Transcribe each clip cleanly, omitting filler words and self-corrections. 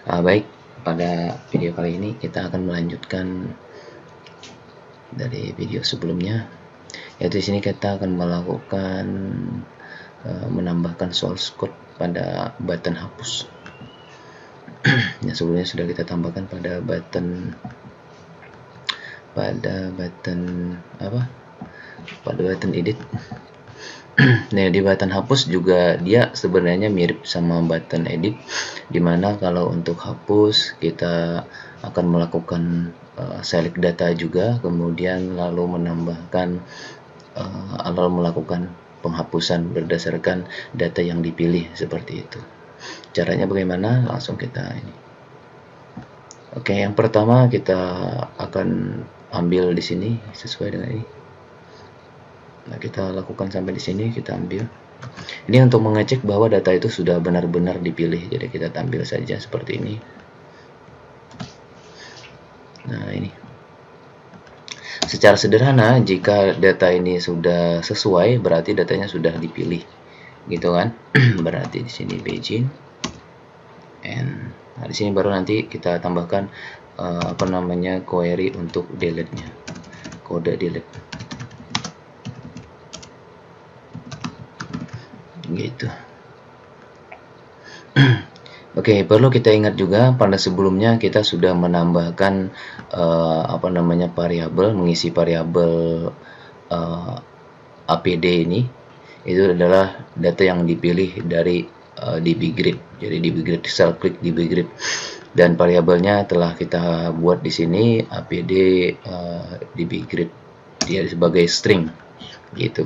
Baik, pada video kali ini kita akan melanjutkan dari video sebelumnya, yaitu di sini kita akan melakukan menambahkan source code pada button hapus. Yang sebelumnya sudah kita tambahkan pada button edit. Nah, di button hapus juga dia sebenarnya mirip sama button edit, dimana kalau untuk hapus kita akan melakukan select data juga, kemudian lalu menambahkan melakukan penghapusan berdasarkan data yang dipilih, seperti itu. Caranya bagaimana? Langsung kita ini. Oke, yang pertama kita akan ambil di sini sesuai dengan ini. Nah, kita lakukan sampai di sini, kita ambil. Ini untuk mengecek bahwa data itu sudah benar-benar dipilih. Jadi kita tampil saja seperti ini. Nah, ini. Secara sederhana, jika data ini sudah sesuai, berarti datanya sudah dipilih, gitu kan? Berarti di sini begin, and nah, di sini baru nanti kita tambahkan query untuk delete-nya, kode delete. Gitu. Oke, perlu kita ingat juga pada sebelumnya kita sudah menambahkan variabel, mengisi variabel APD ini. Itu adalah data yang dipilih dari dbgrid. Jadi dbgrid, cell click dbgrid, dan variabelnya telah kita buat di sini APD dbgrid, dia sebagai string, gitu.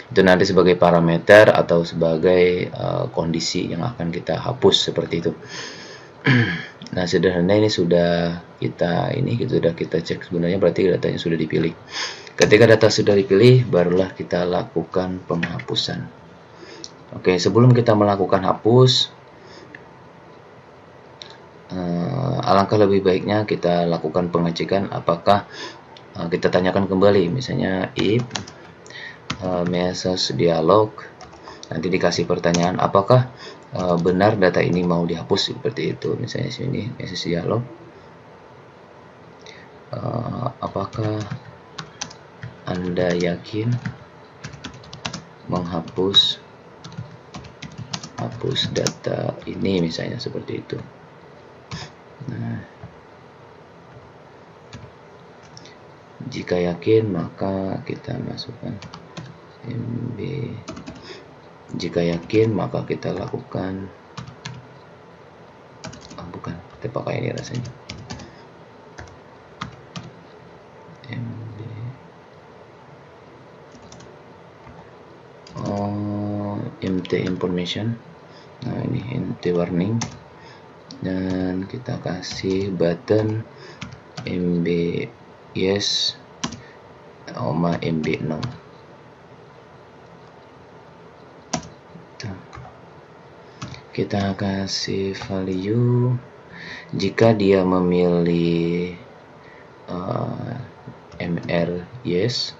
Itu nanti sebagai parameter atau sebagai kondisi yang akan kita hapus, seperti itu. Nah, sederhana ini sudah kita cek sebenarnya, berarti datanya sudah dipilih. Ketika data sudah dipilih, barulah kita lakukan penghapusan. Oke, sebelum kita melakukan hapus, alangkah lebih baiknya kita lakukan pengecekan apakah kita tanyakan kembali, misalnya if message dialog, nanti dikasih pertanyaan apakah benar data ini mau dihapus, seperti itu. Misalnya sini message dialog, apakah Anda yakin menghapus data ini, misalnya seperti itu. Nah, jika yakin maka kita masukkan MB. Jika yakin maka kita lakukan kita pakai ini rasanya MB. MT information. Nah, ini MT warning, dan kita kasih button MB yes, MB no. Kita kasih value jika dia memilih MR yes,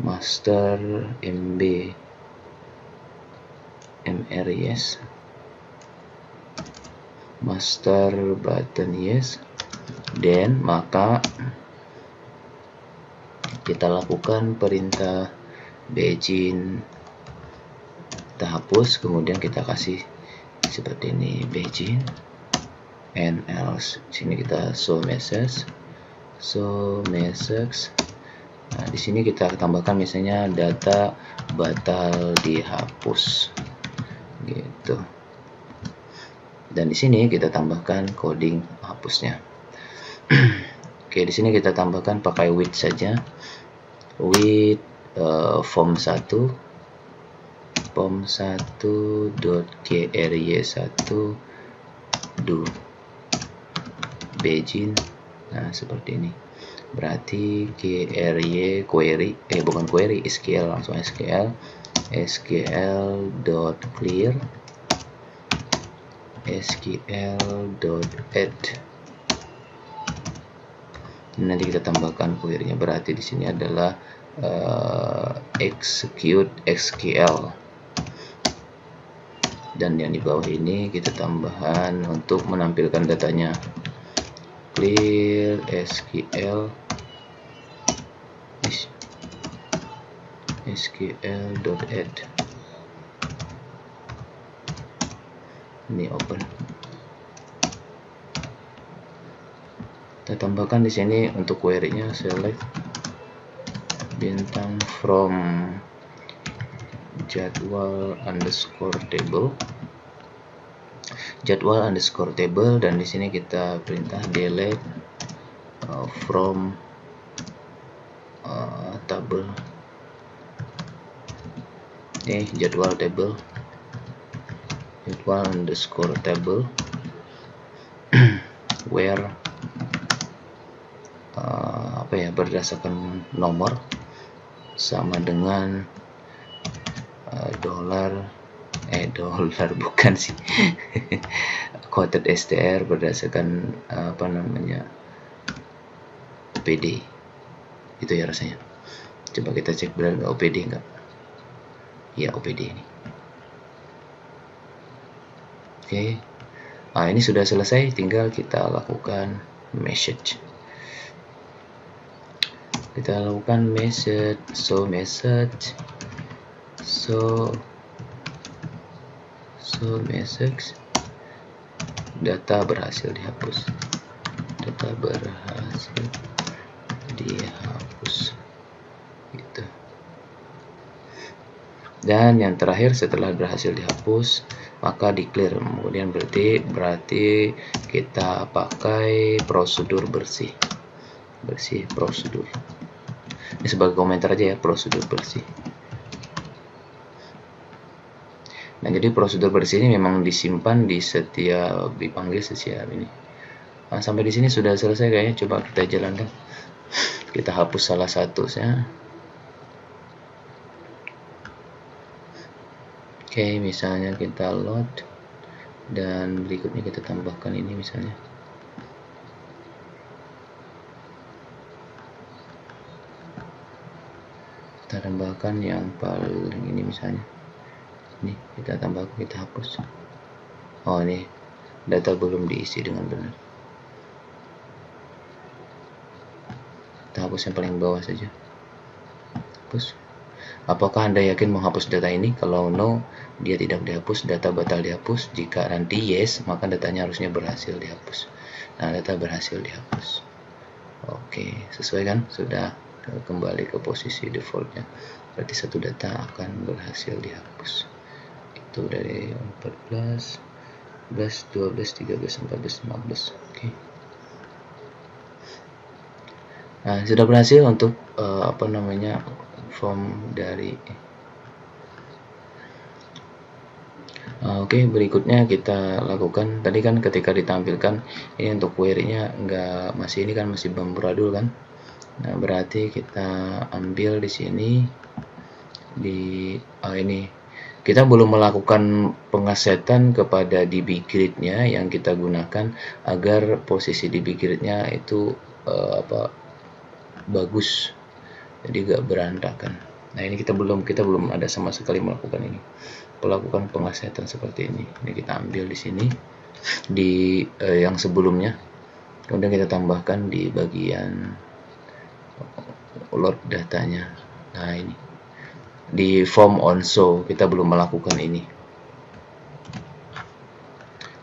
master MB MR yes, master button yes, then maka kita lakukan perintah begin, kita hapus, kemudian kita kasih seperti ini begin and else. Sini kita show message. Nah, di sini kita tambahkan misalnya data batal dihapus, gitu. Dan di sini kita tambahkan coding hapusnya. Oke, di sini kita tambahkan pakai with saja, with form 1 .gry1 do begin. Nah, seperti ini. Berarti query SQL, langsung SQL.clear SQL.add. Nanti kita tambahkan query-nya. Berarti di sini adalah execute SQL. dan yang di bawah ini kita tambahan untuk menampilkan datanya. Clear sql.add, ini open. Kita tambahkan di sini untuk query-nya, select bintang from jadwal underscore table, dan di sini kita perintah delete from table, jadwal underscore table where berdasarkan nomor sama dengan dollar bukan sih quoted str berdasarkan OPD itu ya rasanya. Coba kita cek benar nggak OPD enggak. Ya, OPD ini. Oke. Ini sudah selesai, tinggal kita lakukan message. Kita lakukan message, message data berhasil dihapus, gitu. Dan yang terakhir, setelah berhasil dihapus maka di clear, kemudian berarti kita pakai prosedur bersih prosedur. Ini sebagai komentar aja ya, prosedur bersih. Nah, jadi prosedur bersih ini memang disimpan di setiap dipanggil setiap ini. Nah, sampai di sini sudah selesai kayaknya. Coba kita jalankan. Kita hapus salah satu ya. Oke, misalnya kita load dan berikutnya kita tambahkan ini misalnya. Kita tambahkan yang paling ini misalnya. Ini kita tambahkan, kita hapus. Oh, ini data belum diisi dengan benar. Kita hapus yang paling bawah saja. Hapus. Apakah Anda yakin menghapus data ini? Kalau no, dia tidak dihapus, data batal dihapus. Jika nanti yes, maka datanya harusnya berhasil dihapus. Nah, data berhasil dihapus. Oke, sesuai kan? Sudah kembali ke posisi defaultnya. Berarti satu data akan berhasil dihapus. Itu dari 14, 11, 12, 13, 14, 15. Oke. Nah, sudah berhasil untuk form dari Oke, berikutnya kita lakukan tadi kan ketika ditampilkan ini untuk query-nya masih beramburadul kan. Nah, berarti kita ambil di sini ini kita belum melakukan pengesetan kepada DB grid-nya yang kita gunakan agar posisi DB grid-nya itu bagus, jadi gak berantakan. Nah, ini kita belum ada sama sekali melakukan pengesetan seperti ini. Ini kita ambil di sini di yang sebelumnya, kemudian kita tambahkan di bagian load datanya. Nah, ini di form on show kita belum melakukan ini.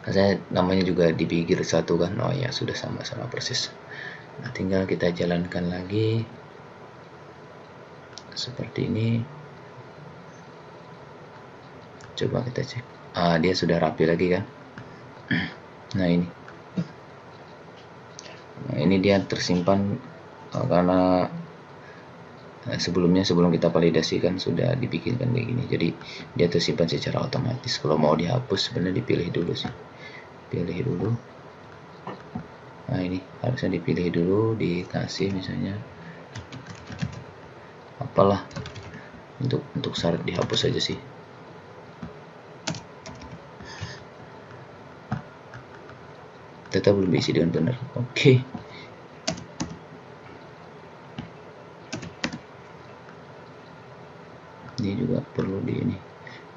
Saya namanya juga DB grid 1 kan. Oh ya, sudah sama-sama persis. Nah, tinggal kita jalankan lagi seperti ini. Coba kita cek. Dia sudah rapi lagi kan. Nah, ini dia tersimpan karena sebelum kita validasikan sudah dibikinkan kayak gini, jadi dia tersimpan secara otomatis. Kalau mau dihapus sebenarnya dipilih dulu sih, nah ini harusnya dipilih dulu, dikasih misalnya apalah untuk syarat dihapus saja sih. Data belum diisi dengan benar. Oke. Ini juga perlu di ini.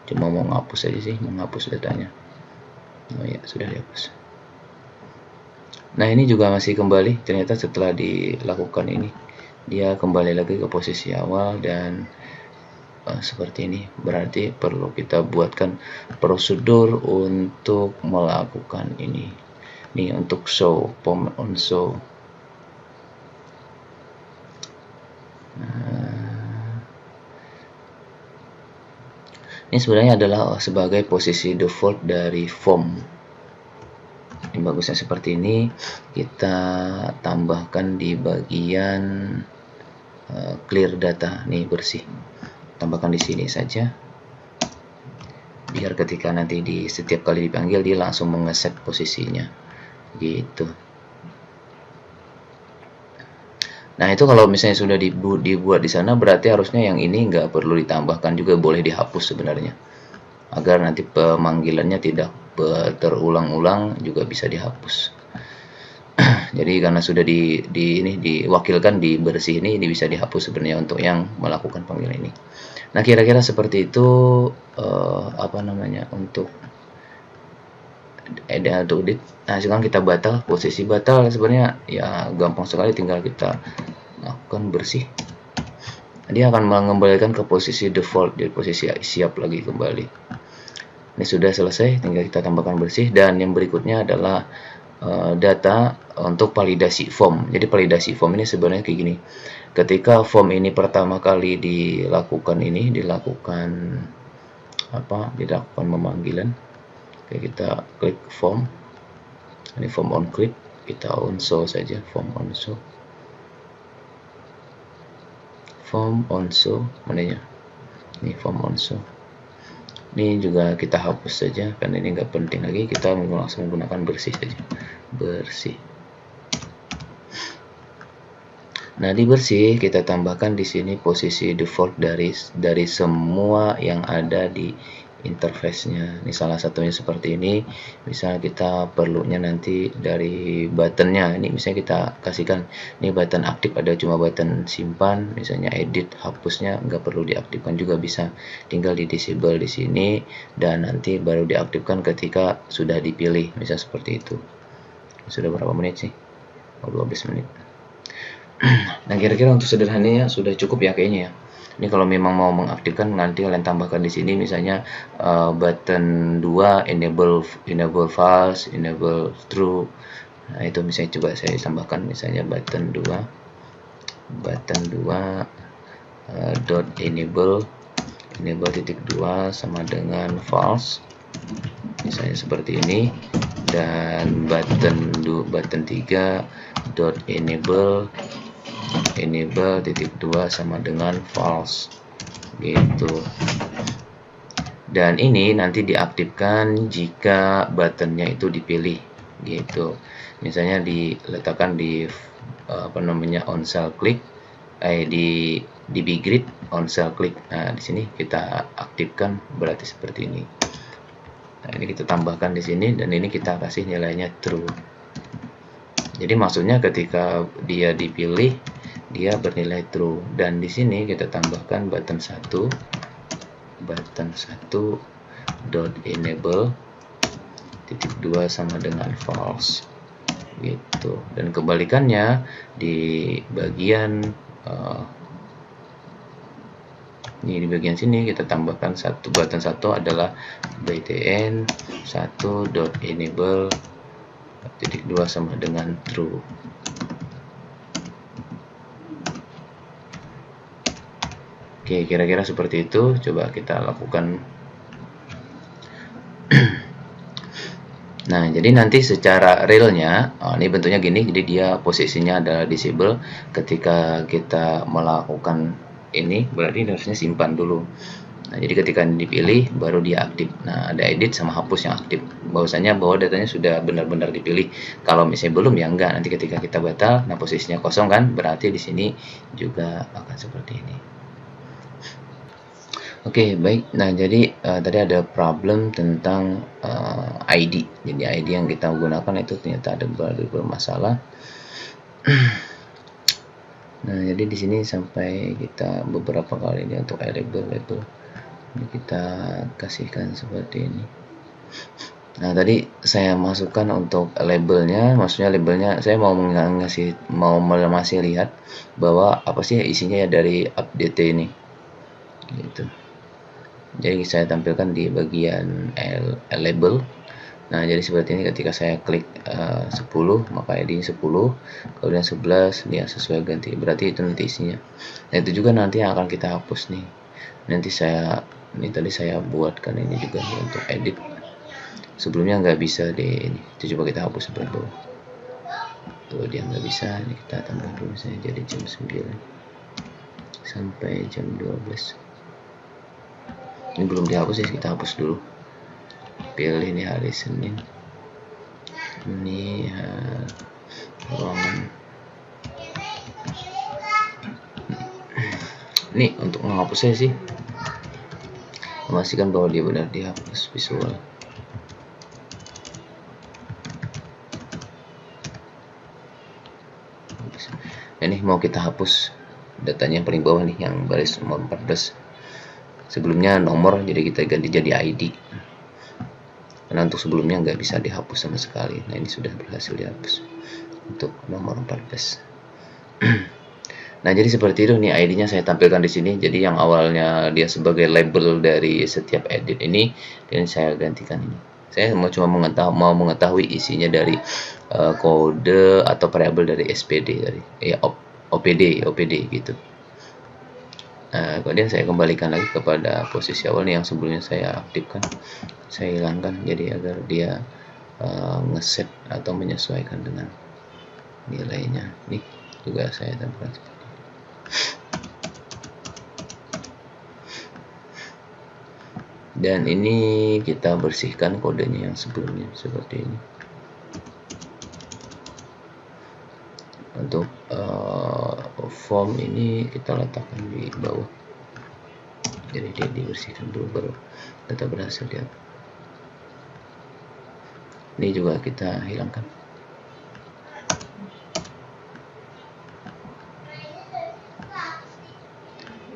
Cuma mau ngapus aja sih, menghapus datanya. Oh ya, sudah dihapus. Nah, ini juga masih kembali, ternyata setelah dilakukan ini dia kembali lagi ke posisi awal dan seperti ini. Berarti perlu kita buatkan prosedur untuk melakukan ini. Ini untuk show, pom on show. Ini sebenarnya adalah sebagai posisi default dari form. Ini bagusnya seperti ini. Kita tambahkan di bagian clear data, nih bersih. Tambahkan di sini saja. Biar ketika nanti di setiap kali dipanggil dia langsung mengeset posisinya. Gitu. Nah, itu kalau misalnya sudah dibuat di sana, berarti harusnya yang ini nggak perlu ditambahkan juga, boleh dihapus sebenarnya. Agar nanti pemanggilannya tidak terulang-ulang juga bisa dihapus. Jadi karena sudah diwakilkan di bersih ini bisa dihapus sebenarnya untuk yang melakukan panggilan ini. Nah, kira-kira seperti itu untuk edit. Nah, sekarang kita batal, posisi batal sebenarnya ya gampang sekali, tinggal kita lakukan bersih. Dia akan mengembalikan ke posisi default, di posisi siap lagi kembali. Ini sudah selesai, tinggal kita tambahkan bersih. Dan yang berikutnya adalah data untuk validasi form. Jadi validasi form ini sebenarnya kayak gini. Ketika form ini pertama kali dilakukan pemanggilan. Oke, kita klik form. Ini form on click, kita on show saja, form on show. Form on show mananya? Ini form on show. Ini juga kita hapus saja karena ini nggak penting lagi, kita langsung menggunakan bersih saja. Bersih. Nah, di bersih kita tambahkan di sini posisi default dari semua yang ada di interface-nya. Ini salah satunya seperti ini. Misal kita perlunya nanti dari buttonnya, ini misalnya kita kasihkan ini button aktif, ada cuma button simpan, misalnya edit, hapusnya nggak perlu diaktifkan juga bisa, tinggal di disable di sini dan nanti baru diaktifkan ketika sudah dipilih, misal seperti itu. Sudah berapa menit sih? 12 menit. Nah, kira-kira untuk sederhananya sudah cukup ya kayaknya ya. Ini kalau memang mau mengaktifkan, nanti kalian tambahkan di sini misalnya button 2 enable false, enable true. Nah, itu misalnya coba saya tambahkan misalnya button 2 dot enable titik 2 sama dengan false. Misalnya seperti ini. Dan button 3 dot enable titik 2 sama dengan false gitu. Dan ini nanti diaktifkan jika buttonnya itu dipilih gitu. Misalnya diletakkan di on cell click, di bgrid on cell click. Nah, di sini kita aktifkan, berarti seperti ini. Nah, ini kita tambahkan di sini dan ini kita kasih nilainya true. Jadi maksudnya ketika dia dipilih dia bernilai true, dan di sini kita tambahkan button 1 dot enable titik 2 sama dengan false gitu. Dan kebalikannya di bagian ini di bagian sini kita tambahkan button 1 adalah btn 1 dot enable titik 2 sama dengan true. Oke, kira-kira seperti itu. Coba kita lakukan. Nah, jadi nanti secara realnya, ini bentuknya gini, jadi dia posisinya adalah disable. Ketika kita melakukan ini, berarti harusnya simpan dulu. Nah, jadi ketika dipilih, baru dia aktif. Nah, ada edit sama hapus yang aktif. Bahwasanya bahwa datanya sudah benar-benar dipilih. Kalau misalnya belum, ya enggak. Nanti ketika kita batal, nah posisinya kosong kan, berarti di sini juga akan seperti ini. Oke, baik. Nah, jadi tadi ada problem tentang ID. Jadi ID yang kita gunakan itu ternyata ada bermasalah. Nah, jadi di sini sampai kita beberapa kali ini untuk label. Ini kita kasihkan seperti ini. Nah, tadi saya masukkan untuk labelnya, maksudnya labelnya saya mau masih lihat bahwa apa sih isinya ya dari update ini gitu. Jadi saya tampilkan di bagian label. Nah, jadi seperti ini ketika saya klik 10 maka ID 10, kemudian 11 dia sesuai ganti, berarti itu nanti isinya. Nah, itu juga nanti yang akan kita hapus nih. Nanti ini tadi saya buatkan ini juga untuk edit. Sebelumnya nggak bisa di ini, itu coba kita hapus sebelah bawah. Tuh dia nggak bisa, ini kita tambah dulu misalnya jadi jam 9 sampai jam 12. Ini belum dihapus ya, kita hapus dulu. Pilih ini hari Senin, ini ruangan. Ini untuk menghapusnya sih memastikan bahwa dia benar dihapus visual. Ini mau kita hapus datanya yang paling bawah nih, yang baris nomor 14. Sebelumnya nomor, jadi kita ganti jadi ID. Karena untuk sebelumnya nggak bisa dihapus sama sekali. Nah, ini sudah berhasil dihapus untuk nomor 14. Nah, jadi seperti itu nih ID-nya saya tampilkan di sini. Jadi yang awalnya dia sebagai label dari setiap edit ini, dan saya gantikan ini. Saya mau mengetahui isinya dari kode atau variabel dari SPD dari OPD gitu. Kemudian saya kembalikan lagi kepada posisi awal nih yang sebelumnya saya aktifkan, saya hilangkan jadi agar dia ngeset atau menyesuaikan dengan nilainya. Nih juga saya tambahkan seperti ini. Dan ini kita bersihkan kodenya yang sebelumnya seperti ini. Untuk form ini kita letakkan di bawah, jadi dia dibersihkan dulu baru data berhasil dia. Ini juga kita hilangkan.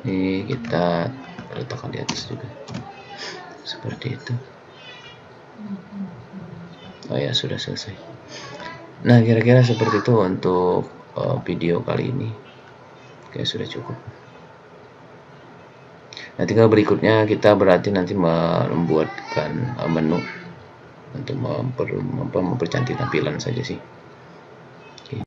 Ini kita letakkan di atas juga seperti itu. Oh ya, sudah selesai. Nah, kira-kira seperti itu untuk video kali ini. Oke, sudah cukup. Nah, tinggal berikutnya kita berarti nanti membuatkan menu untuk mempercantik tampilan saja sih.